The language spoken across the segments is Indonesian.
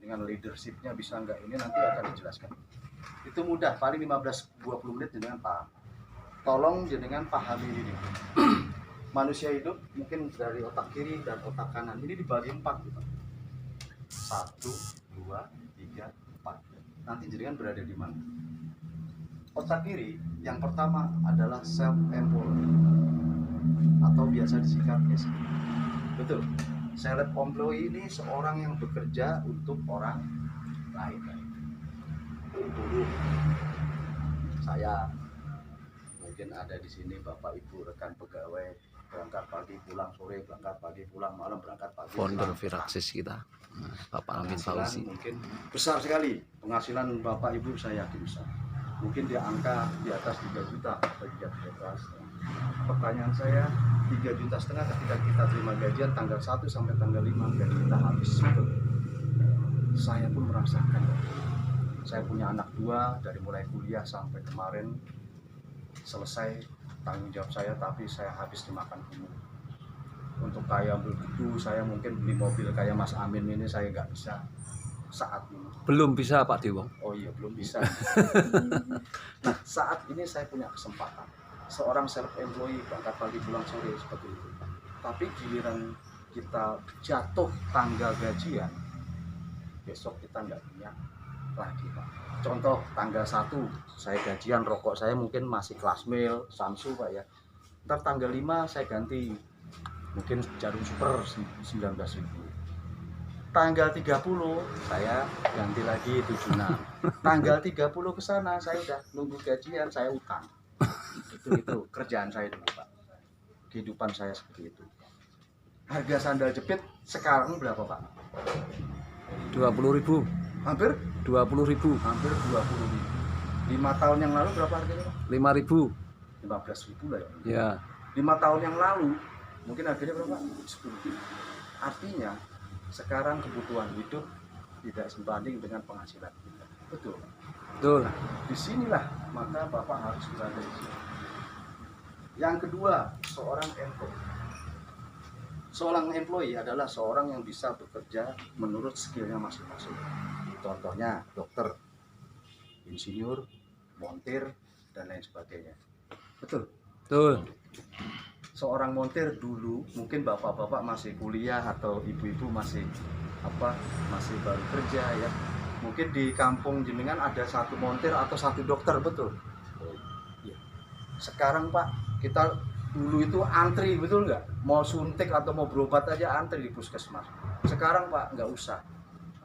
dengan leadershipnya bisa enggak, ini nanti akan dijelaskan. Itu mudah, paling 15-20 menit dengan paham. Tolong jenengan pahami ini. Manusia hidup mungkin dari otak kiri dan otak kanan ini dibagi 4 gitu. 1, 2, 3, 4. Nanti jenengan berada di mana? Otak kiri yang pertama adalah self-employed atau biasa disingkat SP. Betul. Self-employed ini seorang yang bekerja untuk orang lain. Dulu saya mungkin ada di sini Bapak Ibu rekan pegawai, berangkat pagi pulang sore, berangkat pagi pulang malam, berangkat pagi Founder Viraxis kita, Bapak Amin Fauzi. Mungkin besar sekali penghasilan Bapak Ibu, saya yakin besar. Mungkin di angka di atas 3 juta atau 3 juta. Pertanyaan saya, 3,5 juta ketika kita terima gajian tanggal 1 sampai tanggal 5 gaji kita habis. Saya pun merasakan. Saya punya anak 2 dari mulai kuliah sampai kemarin selesai tanggung jawab saya, tapi saya habis dimakan bumi. Untuk kayak begitu, saya mungkin beli mobil kayak Mas Amin ini saya nggak bisa saat ini. Belum bisa Pak Dewo. Oh iya, belum bisa. Nah, saat ini saya punya kesempatan. Seorang self-employed, berangkat pagi pulang sore seperti itu. Tapi giliran kita jatuh tanggal gajian, besok kita nggak punya lagi, Pak. Contoh tanggal 1 saya gajian, rokok saya mungkin masih kelas mil, Samsu Pak ya. Ntar tanggal 5 saya ganti mungkin Jarum Super 19.000. Tanggal 30 saya ganti lagi 76. Tanggal 30 ke sana saya udah nunggu gajian, saya utang. Itu kerjaan saya dulu, Pak. Kehidupan saya seperti itu. Harga sandal jepit sekarang berapa, Pak? 20.000. Hampir 20.000. hampir 20.000. 5 tahun yang lalu berapa harganya, Pak? 5.000. 15.000 lah ya. Ya. 5 tahun yang lalu mungkin harganya berapa? 10.000. Artinya sekarang kebutuhan hidup tidak sebanding dengan penghasilan kita. Betul. Betul. Nah, disinilah maka Bapak harus berada di sini. Yang kedua, seorang employee. Seorang employee adalah seorang yang bisa bekerja menurut skillnya masing-masing. Contohnya dokter, insinyur, montir, dan lain sebagainya. Betul. Betul. Seorang montir dulu mungkin bapak-bapak masih kuliah atau ibu-ibu masih masih baru kerja ya. Mungkin di kampung jenengan ada 1 montir atau 1 dokter, betul. Ya. Sekarang Pak, kita dulu itu antri, betul nggak? Mau suntik atau mau berobat aja antri di puskesmas. Sekarang Pak nggak usah,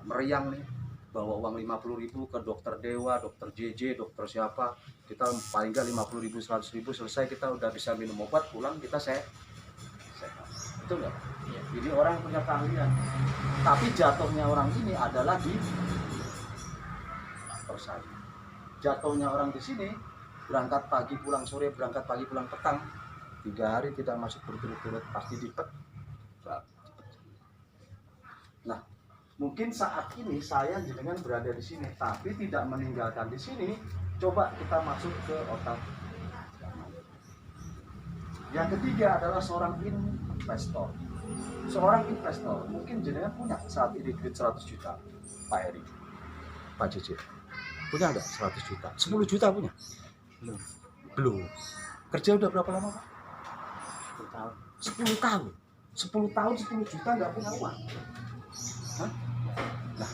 meriang nih, bawa uang 50.000 ke dokter Dewa, dokter JJ, dokter siapa, kita paling nggak 50.000, 100.000 selesai, kita udah bisa minum obat, pulang kita sehat. Betul nggak? Ya. Ini orang yang punya keahlian. Tapi jatuhnya orang ini adalah di persaingan. Jatuhnya orang di sini berangkat pagi pulang sore, berangkat pagi pulang petang, 3 hari tidak masuk berturut-turut pasti dipet. Nah, mungkin saat ini saya jenengan berada di sini, tapi tidak meninggalkan di sini. Coba kita masuk ke otak. Yang ketiga adalah seorang investor. Seorang investor mungkin jenengan punya saat ini duit 100 juta, Pak Eri, Pak JJ. Punya nggak 100 juta? 10 juta punya? Belum. Kerja udah berapa lama, Pak? 10 tahun. 10 tahun. 10 tahun 10 juta nggak punya uang. Hah? Nah,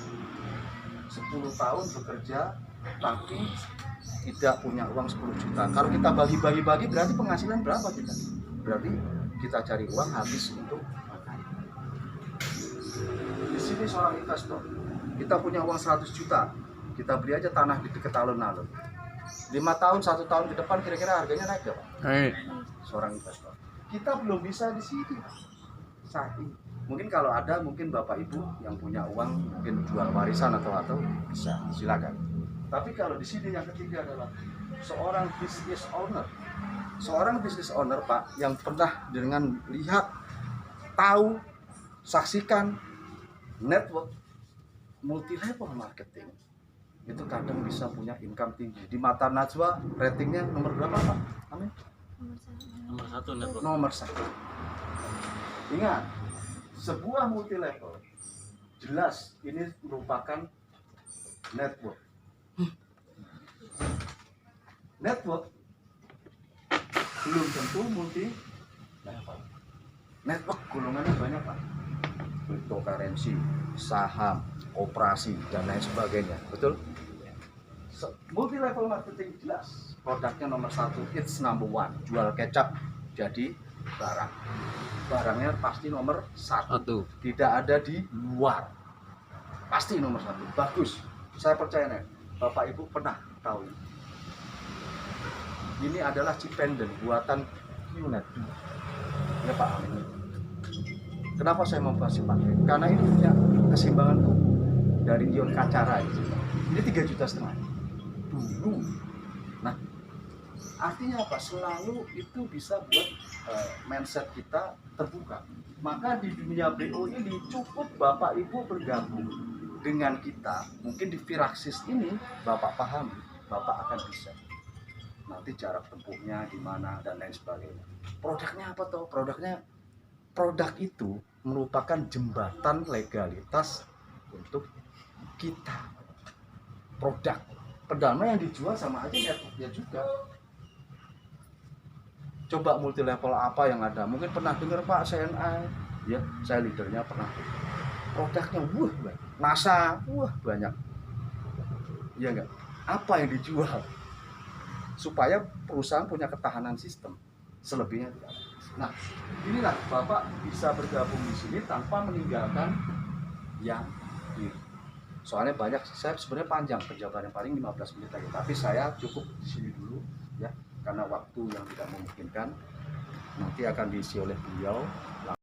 10 tahun bekerja tapi tidak punya uang 10 juta. Kalau kita bagi-bagi berarti penghasilan berapa kita? Berarti kita cari uang habis untuk makan. Di sini seorang investor, kita punya uang 100 juta, kita beli aja tanah di dekat alun-alun. 5 tahun, 1 tahun ke depan kira-kira harganya naik gak, Pak? Naik. Seorang investor. Kita belum bisa di sini saat ini. Mungkin kalau ada, mungkin Bapak Ibu yang punya uang mungkin jual warisan atau bisa, silakan. Tapi kalau di sini yang ketiga adalah seorang business owner. Seorang business owner, Pak, yang pernah dengan lihat, tahu, saksikan network multi level marketing. Itu kadang bisa punya income tinggi. Di mata Najwa ratingnya nomor berapa, Pak? Amin? Nomor 1 network. Nomor 1. Ingat, sebuah multi level jelas ini merupakan network. Network belum tentu multi level. Network golongannya banyak Pak. Cryptocurrency, saham, operasi dan lain sebagainya. Betul? Multi level marketing jelas. Produknya nomor 1, it's number one. Jual kecap jadi barang. Barangnya pasti nomor 1. Satu. Tidak ada di luar. Pasti nomor 1. Bagus. Saya percaya nih, Bapak Ibu pernah tahu. Ini adalah chip pendant buatan QNet. Ya Pak Amin. Kenapa saya membahas pakai? Karena ini punya keseimbangan tubuh dari ion kacara itu. Ini 3,5 juta dulu. Nah, artinya apa? Selalu itu bisa buat mindset kita terbuka. Maka di dunia BO ini cukup Bapak Ibu bergabung dengan kita. Mungkin di Firaxis ini Bapak paham, Bapak akan bisa. Nanti jarak tempuhnya di mana dan lain sebagainya. Produknya apa toh? Produk itu merupakan jembatan legalitas untuk kita. Produk pedama yang dijual sama aja networknya juga. Coba multi level apa yang ada? Mungkin pernah dengar Pak CNI, ya saya leadernya pernah. Produknya banyak. NASA banyak. Iya enggak? Apa yang dijual? Supaya perusahaan punya ketahanan sistem. Selebihnya tidak. Nah, inilah Bapak bisa bergabung di sini tanpa meninggalkan yang kiri. Soalnya banyak, saya sebenarnya panjang penjabaran paling 15 menit lagi, tapi saya cukup di sini dulu ya, karena waktu yang tidak memungkinkan. Nanti akan diisi oleh beliau.